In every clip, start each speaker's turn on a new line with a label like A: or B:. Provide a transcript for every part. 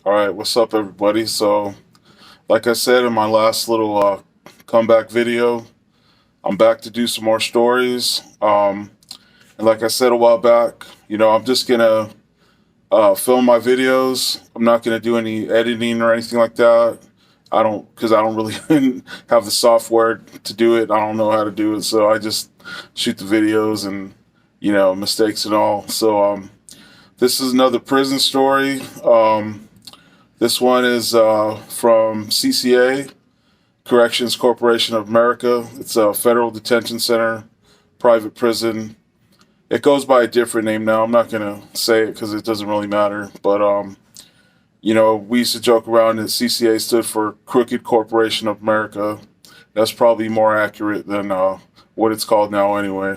A: All right, what's up, everybody? So, like I said in my last little comeback video, I'm back to do some more stories. And like I said a while back, I'm just gonna film my videos. I'm not gonna do any editing or anything like that. Because I don't really have the software to do it. I don't know how to do it, so I just shoot the videos and mistakes and all. So, this is another prison story. This one is from CCA, Corrections Corporation of America. It's a federal detention center, private prison. It goes by a different name now. I'm not going to say it because it doesn't really matter. But, we used to joke around that CCA stood for Crooked Corporation of America. That's probably more accurate than what it's called now anyway.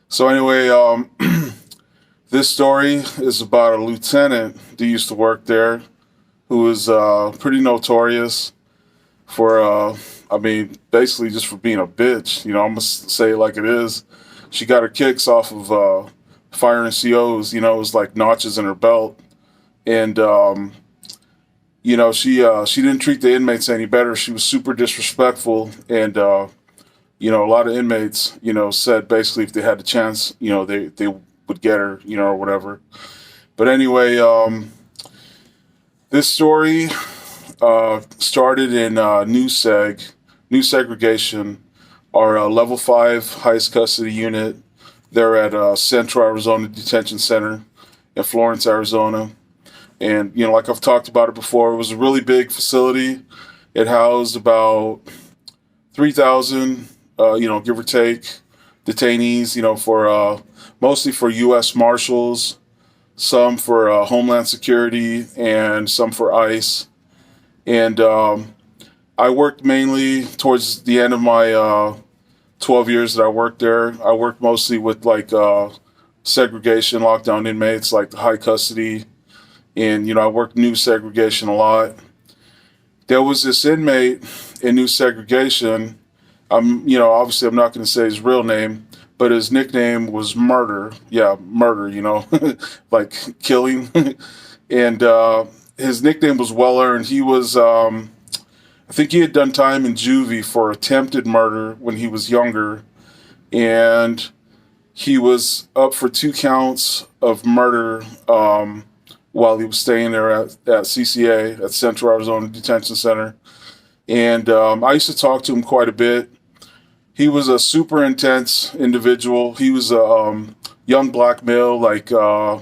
A: So anyway, this story is about a lieutenant that used to work there who was pretty notorious for, basically just for being a bitch. I'm going to say it like it is. She got her kicks off of firing COs. It was like notches in her belt. And, she didn't treat the inmates any better. She was super disrespectful. And, a lot of inmates, said basically if they had the chance, they would get her, or whatever. But anyway, this story started in new segregation, our level 5 highest custody unit. They're at Central Arizona Detention Center in Florence, Arizona. And, like I've talked about it before, it was a really big facility. It housed about 3,000, give or take, detainees, for mostly for U.S. Marshals, some for Homeland Security, and some for ICE. And I worked mainly towards the end of my 12 years that I worked there. I worked mostly with segregation, lockdown inmates, like the high custody. And, I worked new segregation a lot. There was this inmate in new segregation. Obviously I'm not going to say his real name, but his nickname was Murder. Yeah, Murder, like killing. And his nickname was well earned. He was, I think he had done time in juvie for attempted murder when he was younger. And he was up for 2 counts of murder while he was staying there at CCA, at Central Arizona Detention Center. And I used to talk to him quite a bit. He was a super intense individual. He was a young black male, I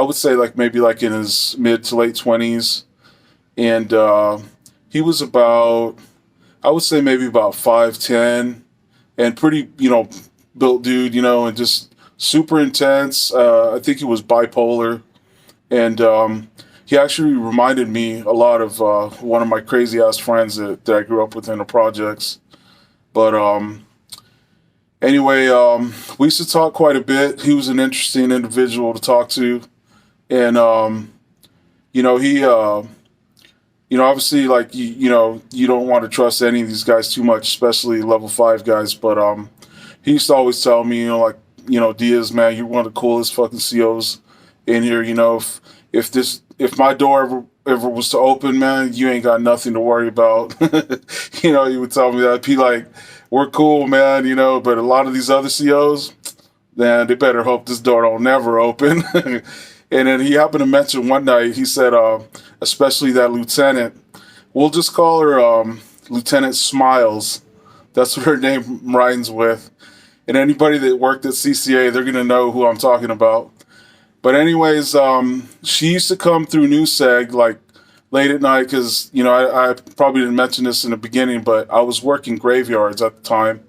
A: would say maybe in his mid to late 20s. And he was about, I would say maybe about 5'10", and pretty, built dude, and just super intense. I think he was bipolar. And he actually reminded me a lot of one of my crazy ass friends that I grew up with in the projects. But anyway, we used to talk quite a bit. He was an interesting individual to talk to. And, he, obviously, you don't want to trust any of these guys too much, especially level 5 guys. But he used to always tell me, Diaz, man, you're one of the coolest fucking COs in here. If my door ever was to open, man, you ain't got nothing to worry about. He would tell me that. I'd be like, we're cool, man, but a lot of these other COs, man, they better hope this door don't never open. And then he happened to mention one night, he said, especially that lieutenant, we'll just call her Lieutenant Smiles. That's what her name rhymes with. And anybody that worked at CCA, they're going to know who I'm talking about. But anyways, she used to come through New Seg late at night because, I probably didn't mention this in the beginning, but I was working graveyards at the time.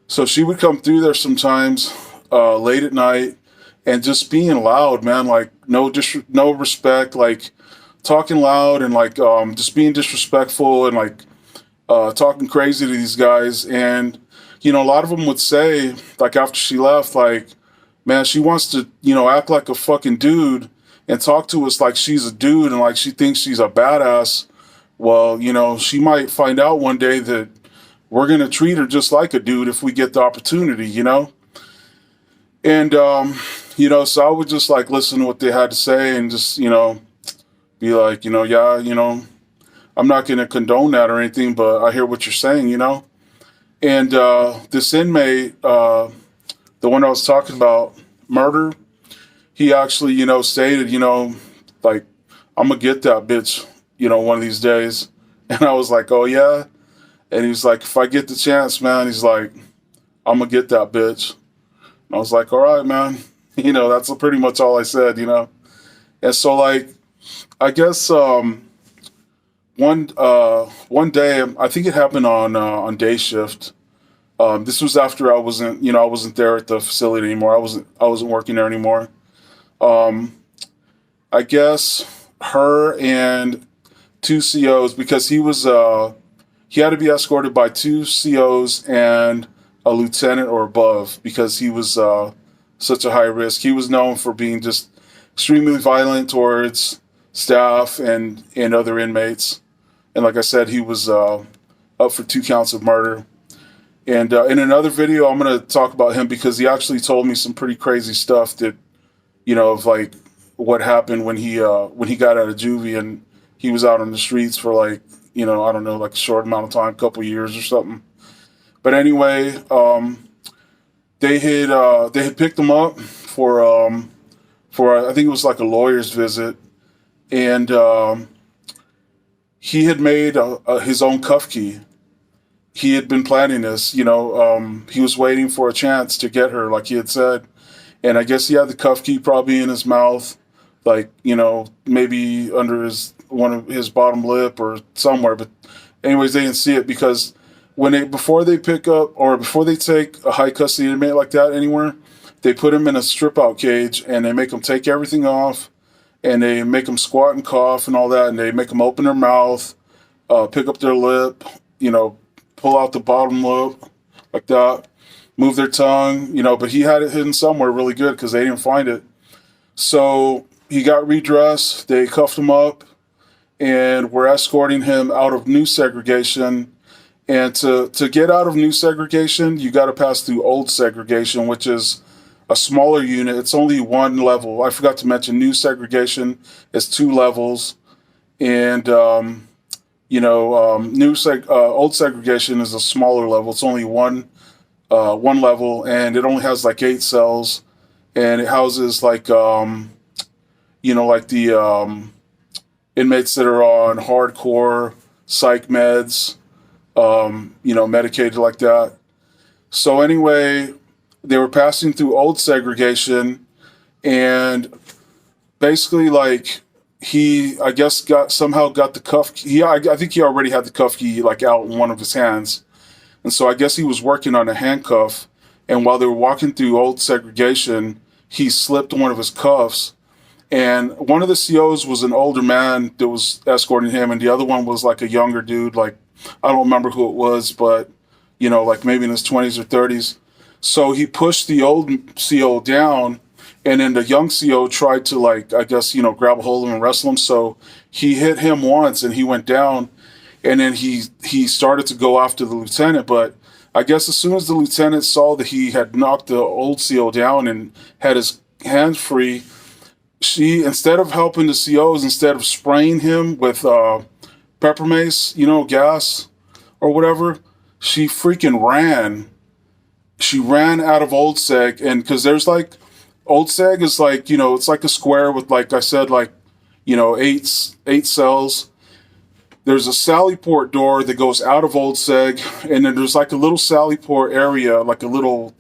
A: So she would come through there sometimes late at night and just being loud, man, no respect, talking loud and just being disrespectful and talking crazy to these guys. And, a lot of them would say, after she left, man, she wants to, act like a fucking dude and talk to us like she's a dude and she thinks she's a badass. Well, she might find out one day that we're going to treat her just like a dude if we get the opportunity, And, so I would just listen to what they had to say and just, be be like, yeah, I'm not going to condone that or anything, but I hear what you're saying, And this inmate, the one I was talking about, murder, he actually, stated, like, I'm going to get that bitch, one of these days. And I was like, oh, yeah? And he was like, if I get the chance, man, he's like, I'm going to get that bitch. And I was like, all right, man. That's pretty much all I said, And so, like, I guess one day, I think it happened on day shift. This was after I wasn't there at the facility anymore. I wasn't working there anymore. I guess her and two COs, because he had to be escorted by two COs and a lieutenant or above, because he was such a high risk. He was known for being just extremely violent towards staff and other inmates. And like I said, he was up for 2 counts of murder. And in another video, I'm going to talk about him because he actually told me some pretty crazy stuff that, of like what happened when he got out of juvie and he was out on the streets for like, I don't know, like a short amount of time, a couple years or something. But anyway, they had picked him up for I think it was like a lawyer's visit, and he had made his own cuff key. He had been planning this, he was waiting for a chance to get her, like he had said. And I guess he had the cuff key probably in his mouth, like, maybe under one of his bottom lip or somewhere. But anyways, they didn't see it because before they take a high custody inmate like that anywhere, they put him in a strip out cage and they make him take everything off and they make them squat and cough and all that. And they make them open their mouth, pick up their lip, pull out the bottom lip like that, move their tongue, but he had it hidden somewhere really good because they didn't find it. So he got redressed, they cuffed him up, and we're escorting him out of new segregation. And to get out of new segregation, you got to pass through old segregation, which is a smaller unit. It's only one level. I forgot to mention new segregation is 2 levels. And, old segregation is a smaller level. It's only one level, and it only has like 8 cells, and it houses like like the inmates that are on hardcore psych meds, medicated like that. So anyway, they were passing through old segregation, and basically like he, I guess, got the cuff key. I think he already had the cuff key like out in one of his hands. And so I guess he was working on a handcuff, and while they were walking through old segregation, he slipped one of his cuffs. And one of the COs was an older man that was escorting him, and the other one was like a younger dude, like, I don't remember who it was, but, like maybe in his 20s or 30s. So he pushed the old CO down, and then the young CO tried to, like, I guess, grab a hold of him and wrestle him. So he hit him once, and he went down. And then he started to go after the lieutenant, but I guess as soon as the lieutenant saw that he had knocked the old CO down and had his hands free, she, instead of helping the COs, instead of spraying him with pepper mace, gas or whatever, she freaking ran. She ran out of old seg, and because there's like, old seg is like, it's like a square with, like I said, like, 8 cells. There's a sally port door that goes out of old seg, and then there's like a little sally port area, like a little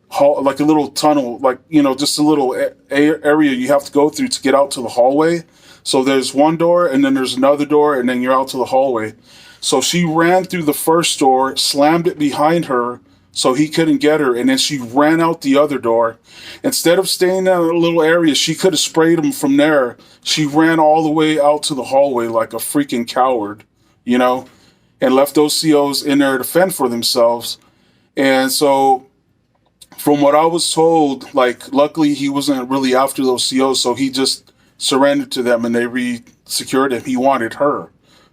A: hall, like a little tunnel, like, just a little area you have to go through to get out to the hallway. So there's one door, and then there's another door, and then you're out to the hallway. So she ran through the first door, slammed it behind her so he couldn't get her, and then she ran out the other door. Instead of staying in that little area, she could have sprayed him from there. She ran all the way out to the hallway like a freaking coward, and left those COs in there to fend for themselves. And so, from what I was told, like, luckily he wasn't really after those COs, so he just surrendered to them and they re-secured him. He wanted her.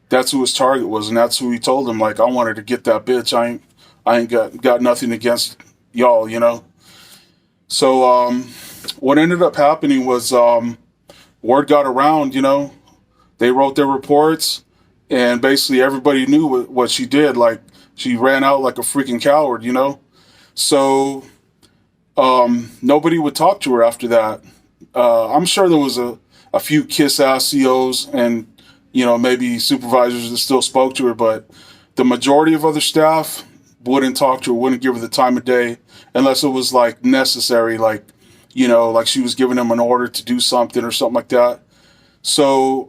A: That's who his target was, and that's who he told him, like, I wanted to get that bitch. I ain't got nothing against y'all, So what ended up happening was word got around, they wrote their reports, and basically everybody knew what she did. Like, she ran out like a freaking coward, you know? So nobody would talk to her after that. I'm sure there was a few kiss-ass COs and, you know, maybe supervisors that still spoke to her, but the majority of other staff wouldn't talk to her, wouldn't give her the time of day unless it was like necessary, like, you know, like she was giving them an order to do something or something like that. So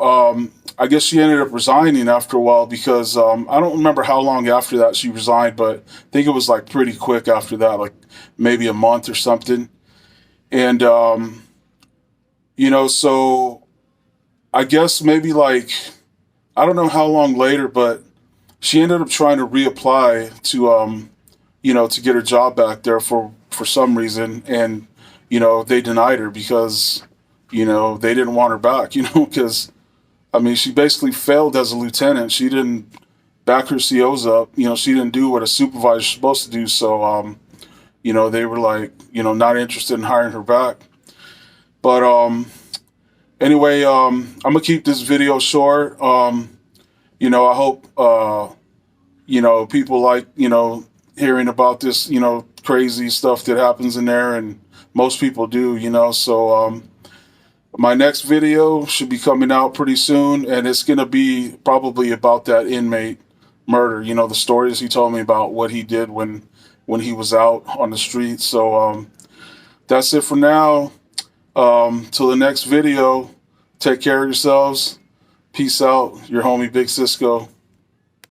A: I guess she ended up resigning after a while because I don't remember how long after that she resigned, but I think it was like pretty quick after that, like maybe a month or something. And, you know, so I guess maybe like, I don't know how long later, but she ended up trying to reapply to, you know, to get her job back there for some reason. And, you know, they denied her because, you know, they didn't want her back, you know, because, I mean, she basically failed as a lieutenant. She didn't back her COs up. You know, she didn't do what a supervisor's supposed to do. So, you know, they were like, you know, not interested in hiring her back. But anyway, I'm gonna keep this video short. You know, I hope you know, people like, you know, hearing about this, you know, crazy stuff that happens in there, and most people do, you know. So my next video should be coming out pretty soon, and it's gonna be probably about that inmate murder. You know, the stories he told me about what he did when he was out on the street. So that's it for now. Till the next video, take care of yourselves. Peace out. Your homie Big Cisco.